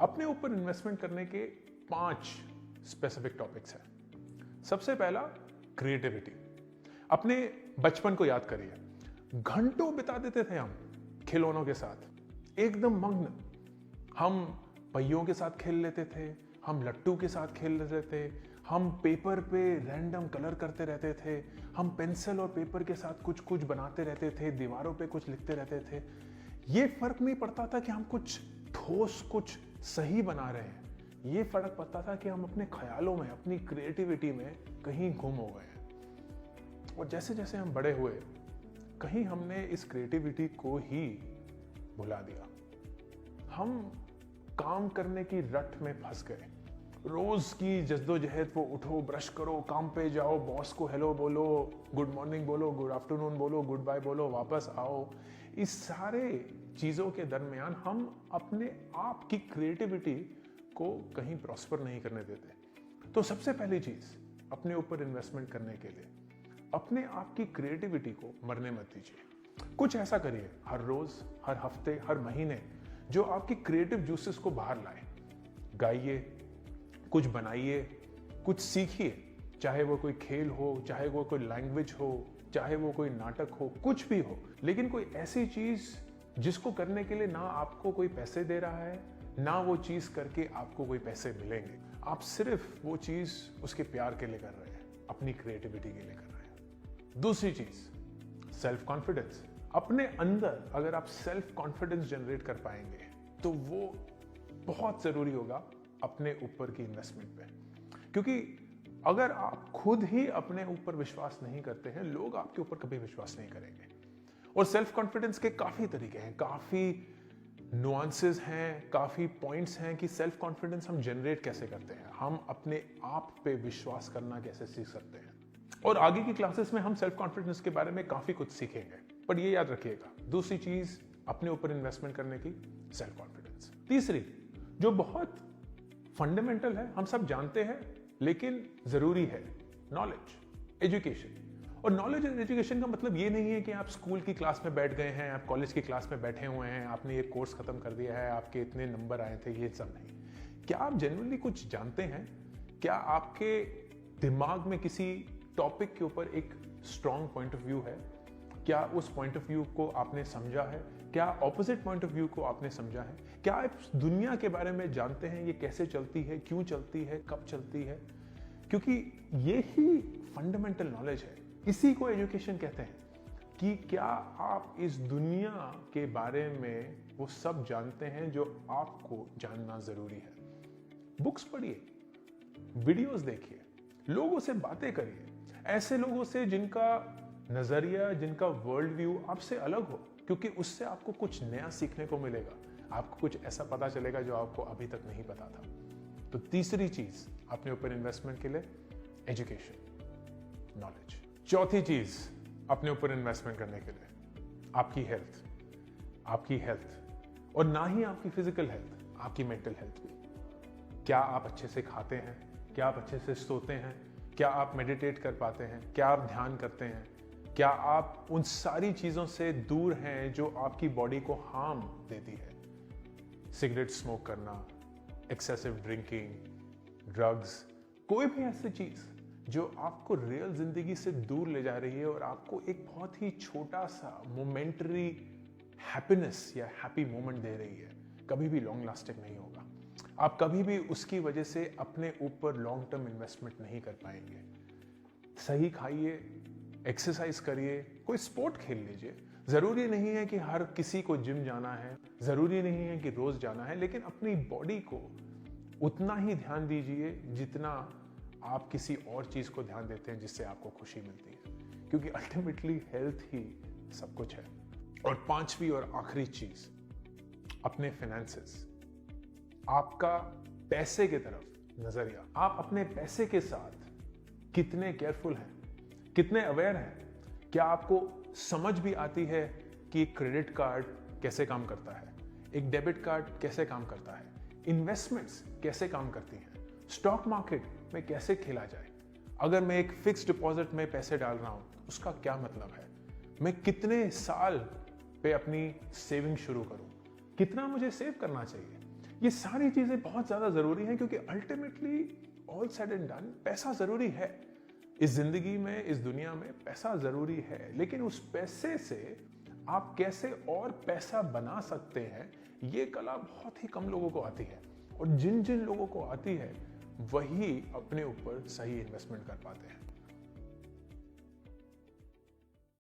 अपने ऊपर इन्वेस्टमेंट करने के 5 स्पेसिफिक टॉपिक्स हैं। सबसे पहला, क्रिएटिविटी। अपने बचपन को याद करिए, घंटों बिता देते थे हम खिलौनों के साथ, एकदम मग्न। हम पहियों के साथ खेल लेते थे, हम लट्टू के साथ खेल लेते थे, हम पेपर पे रैंडम कलर करते रहते थे, हम पेंसिल और पेपर के साथ कुछ कुछ बनाते रहते थे, दीवारों पे कुछ लिखते रहते थे। ये फर्क नहीं पड़ता था कि हम कुछ ठोस, कुछ सही बना रहे हैं। ये फर्क पड़ता था कि हम अपने ख्यालों में, अपनी क्रिएटिविटी में कहीं गुम हो गए हैं। और जैसे जैसे हम बड़े हुए, कहीं हमने इस क्रिएटिविटी को ही भुला दिया। हम काम करने की रट में फंस गए। रोज की जद्दोजहद, वो उठो, ब्रश करो, काम पे जाओ, बॉस को हेलो बोलो, गुड मॉर्निंग बोलो, गुड आफ्टरनून बोलो, गुड बाय बोलो, वापस आओ। इस सारे चीजों के दरमियान हम अपने आप की क्रिएटिविटी को कहीं प्रॉस्पर नहीं करने देते। तो सबसे पहली चीज, अपने ऊपर इन्वेस्टमेंट करने के लिए अपने आप की क्रिएटिविटी को मरने मत दीजिए। कुछ ऐसा करिए हर रोज, हर हफ्ते, हर महीने, जो आपकी क्रिएटिव जूसेस को बाहर लाए। गाइए, कुछ बनाइए, कुछ सीखिए, चाहे वो कोई खेल हो, चाहे वो कोई लैंग्वेज हो, चाहे वो कोई नाटक हो, कुछ भी हो, लेकिन कोई ऐसी चीज जिसको करने के लिए ना आपको कोई पैसे दे रहा है, ना वो चीज करके आपको कोई पैसे मिलेंगे। आप सिर्फ वो चीज उसके प्यार के लिए कर रहे हैं, अपनी क्रिएटिविटी के लिए कर रहे हैं। दूसरी चीज, सेल्फ कॉन्फिडेंस। अपने अंदर अगर आप सेल्फ कॉन्फिडेंस जनरेट कर पाएंगे तो वो बहुत जरूरी होगा अपने ऊपर की इन्वेस्टमेंट पे। क्योंकि अगर आप खुद ही अपने ऊपर विश्वास नहीं करते हैं, लोग आपके ऊपर कभी विश्वास नहीं करेंगे। और सेल्फ कॉन्फिडेंस के काफी तरीके हैं, काफी नुआंसेस हैं, काफी पॉइंट्स हैं कि सेल्फ कॉन्फिडेंस हम जनरेट कैसे करते हैं, हम अपने आप पे विश्वास करना कैसे सीख सकते हैं। और आगे की क्लासेस में हम सेल्फ कॉन्फिडेंस के बारे में काफी कुछ सीखेंगे। पर ये याद रखिएगा, दूसरी चीज अपने ऊपर इन्वेस्टमेंट करने की, सेल्फ कॉन्फिडेंस। तीसरी, जो बहुत फंडामेंटल है, हम सब जानते हैं लेकिन जरूरी है, नॉलेज, एजुकेशन। और नॉलेज एंड एजुकेशन का मतलब ये नहीं है कि आप स्कूल की क्लास में बैठ गए हैं, आप कॉलेज की क्लास में बैठे हुए हैं, आपने ये कोर्स खत्म कर दिया है, आपके इतने नंबर आए थे, ये सब नहीं। क्या आप जनरली कुछ जानते हैं? क्या आपके दिमाग में किसी टॉपिक के ऊपर एक स्ट्रॉन्ग पॉइंट ऑफ व्यू है? क्या उस पॉइंट ऑफ व्यू को आपने समझा है? क्या ऑपोजिट पॉइंट ऑफ व्यू को आपने समझा है? क्या आप दुनिया के बारे में जानते हैं, ये कैसे चलती है, क्यों चलती है, कब चलती है? क्योंकि ये ही फंडामेंटल नॉलेज है, इसी को एजुकेशन कहते हैं कि क्या आप इस दुनिया के बारे में वो सब जानते हैं जो आपको जानना जरूरी है। बुक्स पढ़िए, वीडियोस देखिए, लोगों से बातें करिए, ऐसे लोगों से जिनका नजरिया, जिनका वर्ल्ड व्यू आपसे अलग हो, क्योंकि उससे आपको कुछ नया सीखने को मिलेगा, आपको कुछ ऐसा पता चलेगा जो आपको अभी तक नहीं पता था। तो तीसरी चीज अपने ऊपर इन्वेस्टमेंट के लिए, एजुकेशन, नॉलेज। चौथी चीज अपने ऊपर इन्वेस्टमेंट करने के लिए, आपकी हेल्थ। आपकी हेल्थ, और ना ही आपकी फिजिकल हेल्थ, आपकी मेंटल हेल्थ भी। क्या आप अच्छे से खाते हैं? क्या आप अच्छे से सोते हैं? क्या आप मेडिटेट कर पाते हैं? क्या आप ध्यान करते हैं? क्या आप उन सारी चीजों से दूर हैं जो आपकी बॉडी को हार्म देती है? सिगरेट स्मोक करना, एक्सेसिव ड्रिंकिंग, ड्रग्स, कोई भी ऐसी चीज जो आपको रियल जिंदगी से दूर ले जा रही है और आपको एक बहुत ही छोटा सा मोमेंटरी हैप्पीनेस या हैप्पी मोमेंट दे रही है, कभी भी लॉन्ग लास्टिंग नहीं होगा। आप कभी भी उसकी वजह से अपने ऊपर लॉन्ग टर्म इन्वेस्टमेंट नहीं कर पाएंगे। सही खाइए, एक्सरसाइज करिए, कोई स्पोर्ट खेल लीजिए। जरूरी नहीं है कि हर किसी को जिम जाना है, जरूरी नहीं है कि रोज जाना है, लेकिन अपनी बॉडी को उतना ही ध्यान दीजिए जितना आप किसी और चीज को ध्यान देते हैं जिससे आपको खुशी मिलती है, क्योंकि अल्टीमेटली हेल्थ ही सब कुछ है। और पांचवी और आखिरी चीज, अपने फाइनेंसेस, आपका पैसे की तरफ नजरिया। आप अपने पैसे के साथ कितने केयरफुल हैं, कितने अवेयर हैं? क्या आपको समझ भी आती है कि क्रेडिट कार्ड कैसे काम करता है, एक डेबिट कार्ड कैसे काम करता है, इन्वेस्टमेंट्स कैसे काम करती हैं, स्टॉक मार्केट में कैसे खेला जाए? अगर मैं एक फिक्स डिपॉजिट में पैसे डाल रहा हूं, उसका क्या मतलब है? मैं कितने साल पे अपनी सेविंग शुरू करूं? कितना मुझे सेव करना चाहिए? ये सारी चीजें बहुत ज्यादा जरूरी हैं क्योंकि ultimately all said and done पैसा जरूरी है। इस जिंदगी में, इस दुनिया में पैसा जरूरी है, लेकिन उस पैसे से आप कैसे और पैसा बना सकते हैं, ये कला बहुत ही कम लोगों को आती है। और जिन जिन लोगों को आती है वही अपने ऊपर सही इन्वेस्टमेंट कर पाते हैं।